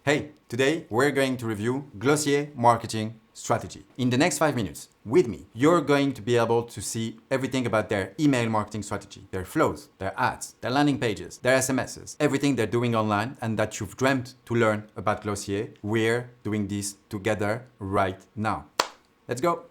Hey, today we're going to review Glossier marketing strategy. In the next 5 minutes, with me, you're going to be able to see everything about their email marketing strategy, their flows, their ads, their landing pages, their SMSs, everything they're doing online and that you've dreamt to learn about Glossier. We're doing this together right now. Let's go.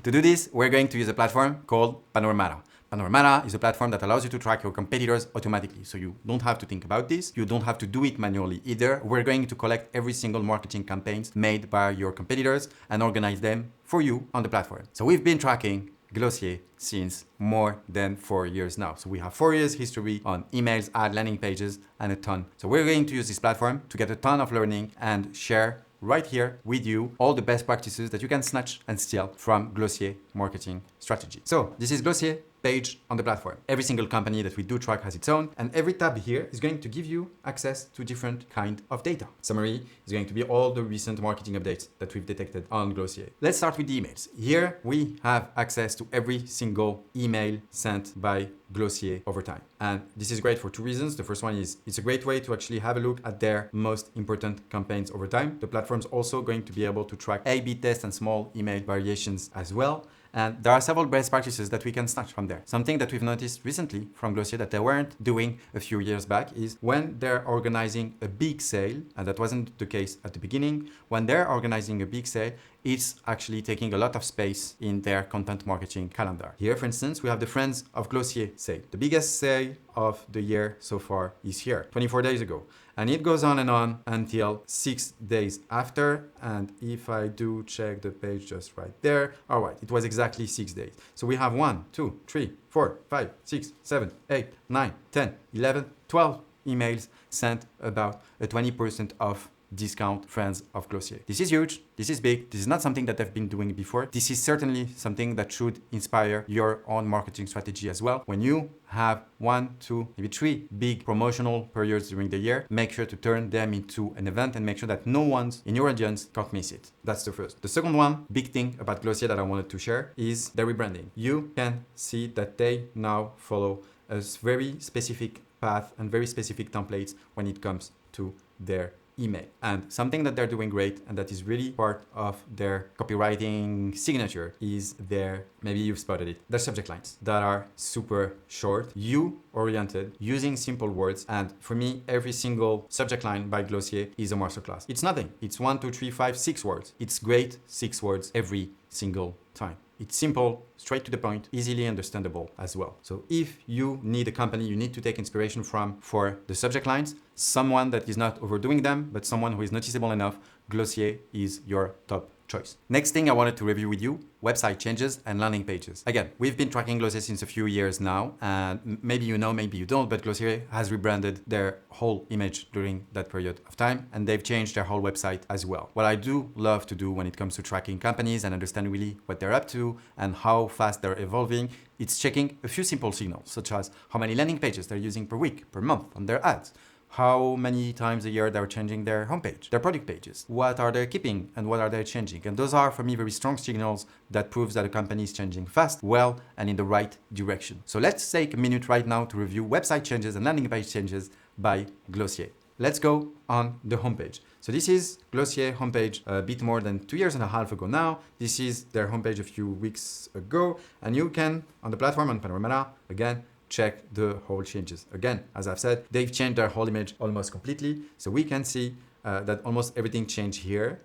To do this, we're going to use a platform called Panoramata. Panoramata is a platform that allows you to track your competitors automatically. So you don't have to think about this. You don't have to do it manually either. We're going to collect every single marketing campaigns made by your competitors and organize them for you on the platform. So we've been tracking Glossier since more than 4 years now. So we have 4 years history on emails, ad landing pages, and a ton. So we're going to use this platform to get a ton of learning and share right here with you all the best practices that you can snatch and steal from Glossier marketing strategy. So this is Glossier page on the platform. Every single company that we do track has its own, and every tab here is going to give you access to different kind of data. Summary is going to be all the recent marketing updates that we've detected on Glossier. Let's start with the emails. Here we have access to every single email sent by Glossier over time. And this is great for two reasons. The first one is it's a great way to actually have a look at their most important campaigns over time. The platform's also going to be able to track A/B tests and small email variations as well. And there are several best practices that we can snatch from there. Something that we've noticed recently from Glossier that they weren't doing a few years back is when they're organizing a big sale, and that wasn't the case at the beginning, when they're organizing a big sale, it's actually taking a lot of space in their content marketing calendar. Here, for instance, we have the Friends of Glossier sale. The biggest sale of the year so far is here, 24 days ago. And it goes on and on until 6 days after. And if I do check the page just right there, all right, it was exactly 6 days. So we have 1, 2, 3, 4, 5, 6, 7, 8, 9, 10, 11, 12 emails sent about a 20% off discount Friends of Glossier. This is huge. This is big. This is not something that I've been doing before. This is certainly something that should inspire your own marketing strategy as well. When you have 1, 2, maybe 3 big promotional periods during the year, make sure to turn them into an event and make sure that no one in your audience can't miss it. That's the first. The second one, big thing about Glossier that I wanted to share is their rebranding. You can see that they now follow a very specific path and very specific templates when it comes to their email. And something that they're doing great and that is really part of their copywriting signature is their, maybe you've spotted it, their subject lines that are super short, you-oriented, using simple words. And for me, every single subject line by Glossier is a masterclass. It's nothing. It's 1, 2, 3, 5, 6 words. It's great 6 words every single time. It's simple, straight to the point, easily understandable as well. So if you need a company you need to take inspiration from for the subject lines, someone that is not overdoing them, but someone who is noticeable enough, Glossier is your top choice. Next thing I wanted to review with you, website changes and landing pages. Again, we've been tracking Glossier since a few years now, and maybe you know, maybe you don't, but Glossier has rebranded their whole image during that period of time, and they've changed their whole website as well. What I do love to do when it comes to tracking companies and understand really what they're up to and how fast they're evolving, it's checking a few simple signals, such as how many landing pages they're using per week, per month on their ads, how many times a year they're changing their homepage, their product pages, what are they keeping and what are they changing. And those are, for me, very strong signals that proves that a company is changing fast, well, and in the right direction. So let's take a minute right now to review website changes and landing page changes by Glossier. Let's go on the homepage. So this is Glossier homepage a bit more than 2.5 years ago now. This is their homepage a few weeks ago. And you can, on the platform, on Panoramata, again, check the whole changes. Again, as I've said, they've changed their whole image almost completely. So we can see that almost everything changed here.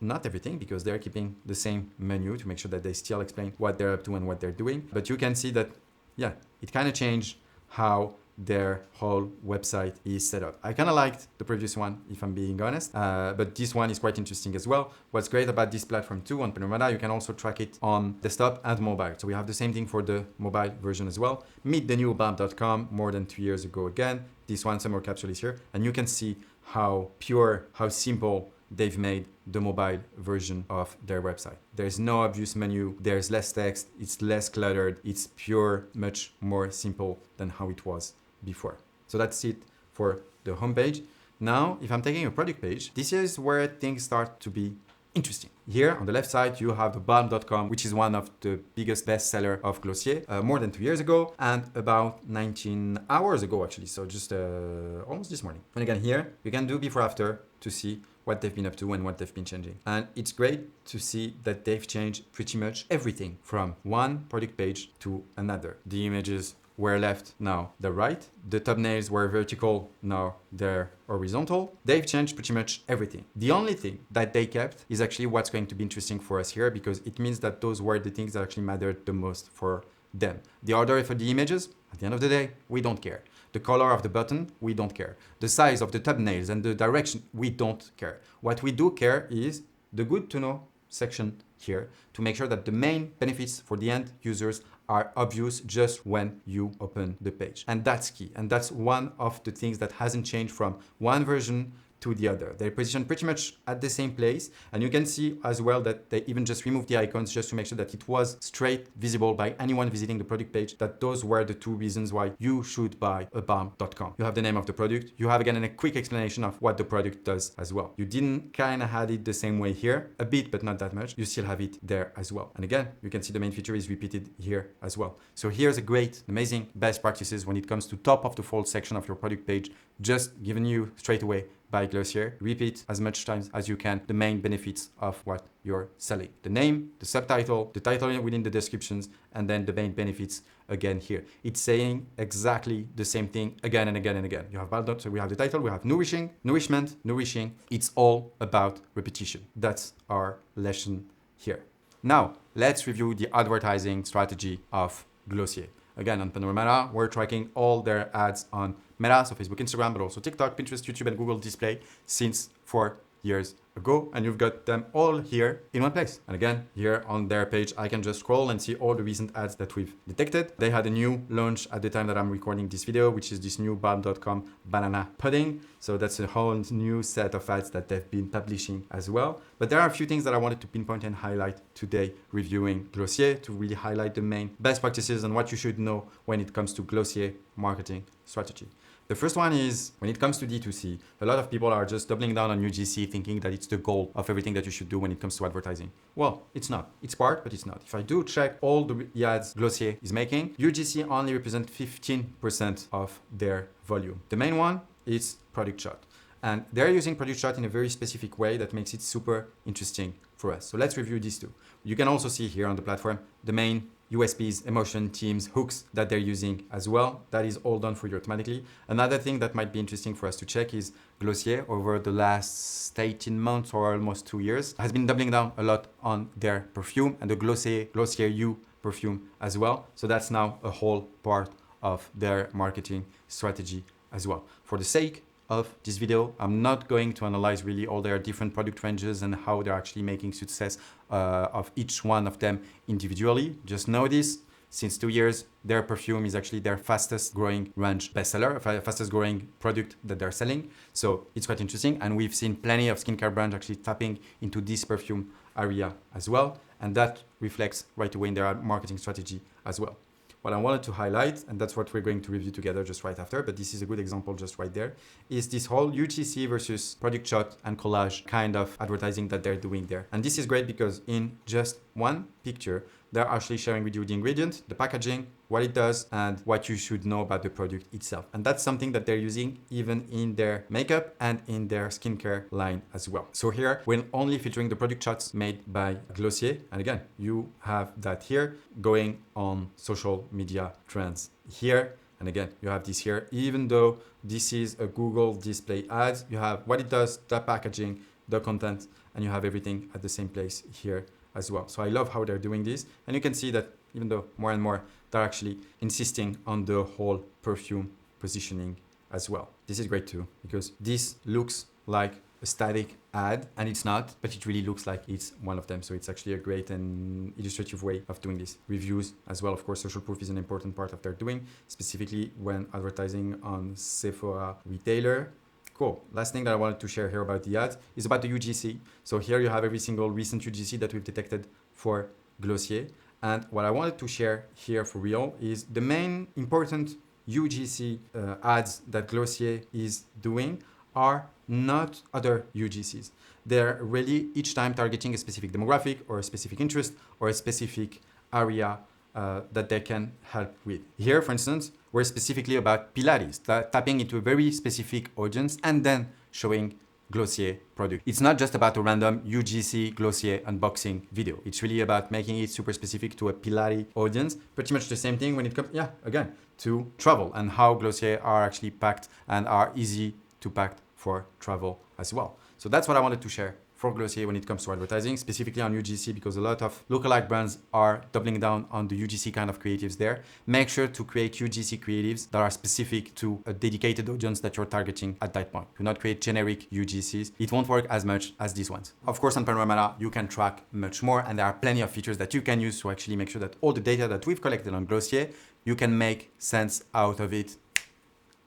Not everything, because they're keeping the same menu to make sure that they still explain what they're up to and what they're doing. But you can see that, yeah, it kind of changed how their whole website is set up. I kind of liked the previous one, if I'm being honest, but this one is quite interesting as well. What's great about this platform too, on Panoramata, you can also track it on desktop and mobile. So we have the same thing for the mobile version as well. Meet the new BAM.com more than 2 years ago again. This one, summer capsule, is here. And you can see how pure, how simple they've made the mobile version of their website. There's no obvious menu, there's less text, it's less cluttered, it's pure, much more simple than how it was before. So that's it for the homepage. Now, if I'm taking a product page, this is where things start to be interesting. Here on the left side, you have the balm.com, which is one of the biggest bestseller of Glossier, more than 2 years ago, and about 19 hours ago, actually. So just almost this morning. And again, here you can do before after to see what they've been up to and what they've been changing. And it's great to see that they've changed pretty much everything from one product page to another. The images were left, now they're right. The thumbnails were vertical, now they're horizontal. They've changed pretty much everything. The only thing that they kept is actually what's going to be interesting for us here, because it means that those were the things that actually mattered the most for them. The order for the images, at the end of the day, we don't care. The color of the button, we don't care. The size of the thumbnails and the direction, we don't care. What we do care is the good to know section here to make sure that the main benefits for the end users are obvious just when you open the page. And that's key. And that's one of the things that hasn't changed from one version to the other. They're positioned pretty much at the same place. And you can see as well that they even just removed the icons just to make sure that it was straight visible by anyone visiting the product page, that those were the two reasons why you should buy a balm.com. You have the name of the product. You have again a quick explanation of what the product does as well. You didn't kind of had it the same way here, a bit, but not that much. You still have it there as well. And again, you can see the main feature is repeated here as well. So here's a great, amazing best practices when it comes to top of the fold section of your product page, just giving you straight away by Glossier. Repeat as much times as you can the main benefits of what you're selling. The name, the subtitle, the title within the descriptions, and then the main benefits again here. It's saying exactly the same thing again and again and again. You have balm, so we have the title, we have nourishing, nourishment, nourishing. It's all about repetition. That's our lesson here. Now, let's review the advertising strategy of Glossier. Again, on Panoramata, we're tracking all their ads on Meta, so Facebook, Instagram, but also TikTok, Pinterest, YouTube, and Google Display since 4 years ago. And you've got them all here in one place. And again, here on their page, I can just scroll and see all the recent ads that we've detected. They had a new launch at the time that I'm recording this video, which is this new balm.com banana pudding. So that's a whole new set of ads that they've been publishing as well. But there are a few things that I wanted to pinpoint and highlight today reviewing Glossier to really highlight the main best practices and what you should know when it comes to Glossier marketing strategy. The first one is when it comes to D2C, a lot of people are just doubling down on UGC, thinking that it's the goal of everything that you should do when it comes to advertising. Well, it's not. It's part, but it's not. If I do check all the ads Glossier is making, UGC only represents 15% of their volume. The main one is product shot. And they're using product shot in a very specific way that makes it super interesting for us. So let's review these two. You can also see here on the platform the main USPs, emotion, themes, hooks that they're using as well. That is all done for you automatically. Another thing that might be interesting for us to check is Glossier over the last 18 months or almost 2 years has been doubling down a lot on their perfume and the Glossier You perfume as well. So that's now a whole part of their marketing strategy as well. For the sake of this video, I'm not going to analyze really all their different product ranges and how they're actually making success of each one of them individually. Just know this, since 2 years, their perfume is actually their fastest growing range bestseller, fastest growing product that they're selling. So it's quite interesting. And we've seen plenty of skincare brands actually tapping into this perfume area as well. And that reflects right away in their marketing strategy as well. What I wanted to highlight, and that's what we're going to review together just right after, but this is a good example just right there, is this whole UGC versus product shot and collage kind of advertising that they're doing there. And this is great because in just one picture, they're actually sharing with you the ingredient, the packaging, what it does, and what you should know about the product itself. And that's something that they're using even in their makeup and in their skincare line as well. So here, we're only featuring the product shots made by Glossier. And again, you have that here going on social media trends here. And again, you have this here, even though this is a Google display ad, you have what it does, the packaging, the content, and you have everything at the same place here as well. So I love how they're doing this. And you can see that even though more and more, they're actually insisting on the whole perfume positioning as well. This is great too, because this looks like a static ad and it's not, but it really looks like it's one of them. So it's actually a great and illustrative way of doing this. Reviews as well. Of course, social proof is an important part of their doing, specifically when advertising on Sephora retailer. Cool. Last thing that I wanted to share here about the ads is about the UGC. So here you have every single recent UGC that we've detected for Glossier. And what I wanted to share here for real is the main important UGC ads that Glossier is doing are not other UGCs. They're really each time targeting a specific demographic or a specific interest or a specific area that they can help with. Here, for instance, we're specifically about Pilates, tapping into a very specific audience and then showing Glossier product. It's not just about a random UGC Glossier unboxing video. It's really about making it super specific to a Pilates audience. Pretty much the same thing when it comes, again, to travel and how Glossier are actually packed and are easy to pack for travel as well. So that's what I wanted to share for Glossier when it comes to advertising, specifically on UGC, because a lot of lookalike brands are doubling down on the UGC kind of creatives there. Make sure to create UGC creatives that are specific to a dedicated audience that you're targeting at that point. Do not create generic UGCs. It won't work as much as these ones. Of course, on Panoramata, you can track much more, and there are plenty of features that you can use to actually make sure that all the data that we've collected on Glossier, you can make sense out of it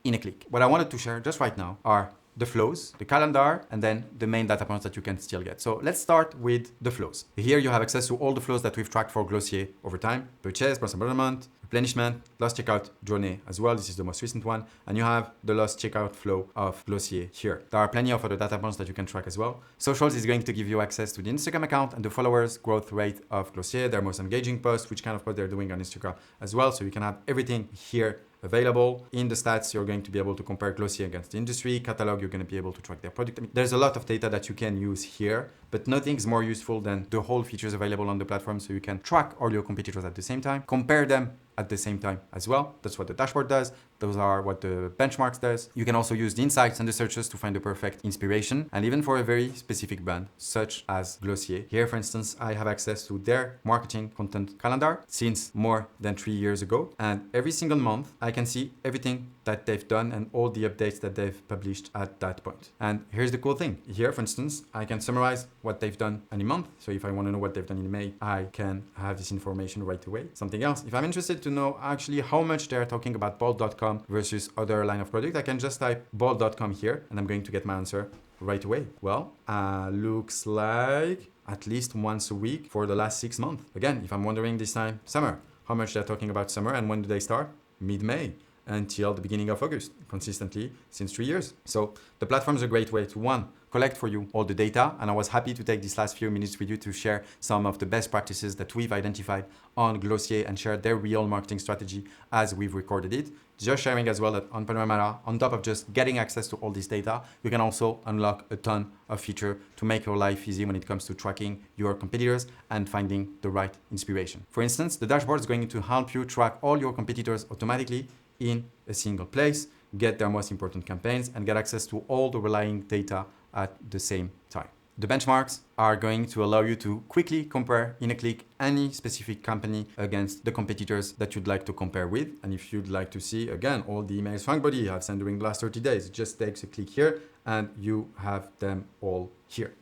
in a click. What I wanted to share just right now are the flows, the calendar, and then the main data points that you can still get. So let's start with the flows. Here you have access to all the flows that we've tracked for Glossier over time: purchase, price abandonment, replenishment, lost checkout journey as well. This is the most recent one. And you have the lost checkout flow of Glossier here. There are plenty of other data points that you can track as well. Socials is going to give you access to the Instagram account and the followers growth rate of Glossier, their most engaging posts, which kind of post they're doing on Instagram as well. So you can have everything here available. In the stats, you're going to be able to compare Glossier against the industry. Catalog, you're going to be able to track their product. I mean, there's a lot of data that you can use here, but nothing's more useful than the whole features available on the platform, so you can track all your competitors at the same time, compare them at the same time as well. That's what the dashboard does. Those are what the benchmarks does. You can also use the insights and the searches to find the perfect inspiration. And even for a very specific brand, such as Glossier. Here, for instance, I have access to their marketing content calendar since more than 3 years ago. And every single month, I can see everything that they've done and all the updates that they've published at that point. And here's the cool thing. Here, for instance, I can summarize what they've done in a month. So if I want to know what they've done in May, I can have this information right away. Something else, if I'm interested to know actually how much they're talking about bald.com versus other line of product, I can just type bald.com here and I'm going to get my answer right away. Well, looks like at least once a week for the last 6 months. Again, if I'm wondering this time, summer, how much they're talking about summer and when do they start? Mid-May until the beginning of August, consistently since 3 years. So the platform is a great way to, one, collect for you all the data. And I was happy to take these last few minutes with you to share some of the best practices that we've identified on Glossier and share their real marketing strategy as we've recorded it. Just sharing as well that on Panoramata, on top of just getting access to all this data, you can also unlock a ton of features to make your life easy when it comes to tracking your competitors and finding the right inspiration. For instance, the dashboard is going to help you track all your competitors automatically in a single place, get their most important campaigns, and get access to all the relying data at the same time. The benchmarks are going to allow you to quickly compare in a click any specific company against the competitors that you'd like to compare with. And if you'd like to see, again, all the emails FrankBody have sent during the last 30 days, it just takes a click here and you have them all here.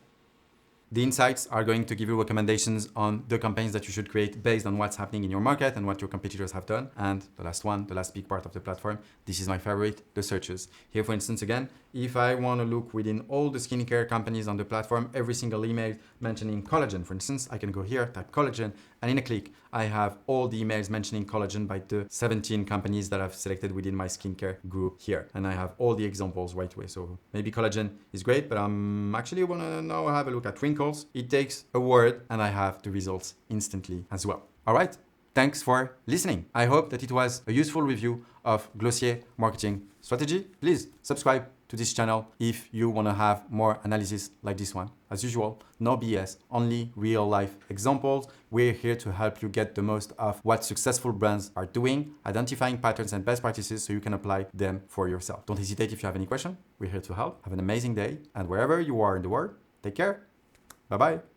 The insights are going to give you recommendations on the campaigns that you should create based on what's happening in your market and what your competitors have done. And the last one, the last big part of the platform, this is my favorite, the searches. Here, for instance, again, if I want to look within all the skincare companies on the platform, every single email mentioning collagen, for instance, I can go here, type collagen, and in a click, I have all the emails mentioning collagen by the 17 companies that I've selected within my skincare group here. And I have all the examples right away. So maybe collagen is great, but I'm actually want to now have a look at wrinkles. It takes a word and I have the results instantly as well. All right. Thanks for listening. I hope that it was a useful review of Glossier marketing strategy. Please subscribe to this channel if you want to have more analysis like this one. As usual, no BS, only real life examples. We're here to help you get the most of what successful brands are doing, identifying patterns and best practices so you can apply them for yourself. Don't hesitate if you have any question. We're here to help. Have an amazing day. And wherever you are in the world, take care. Bye-bye.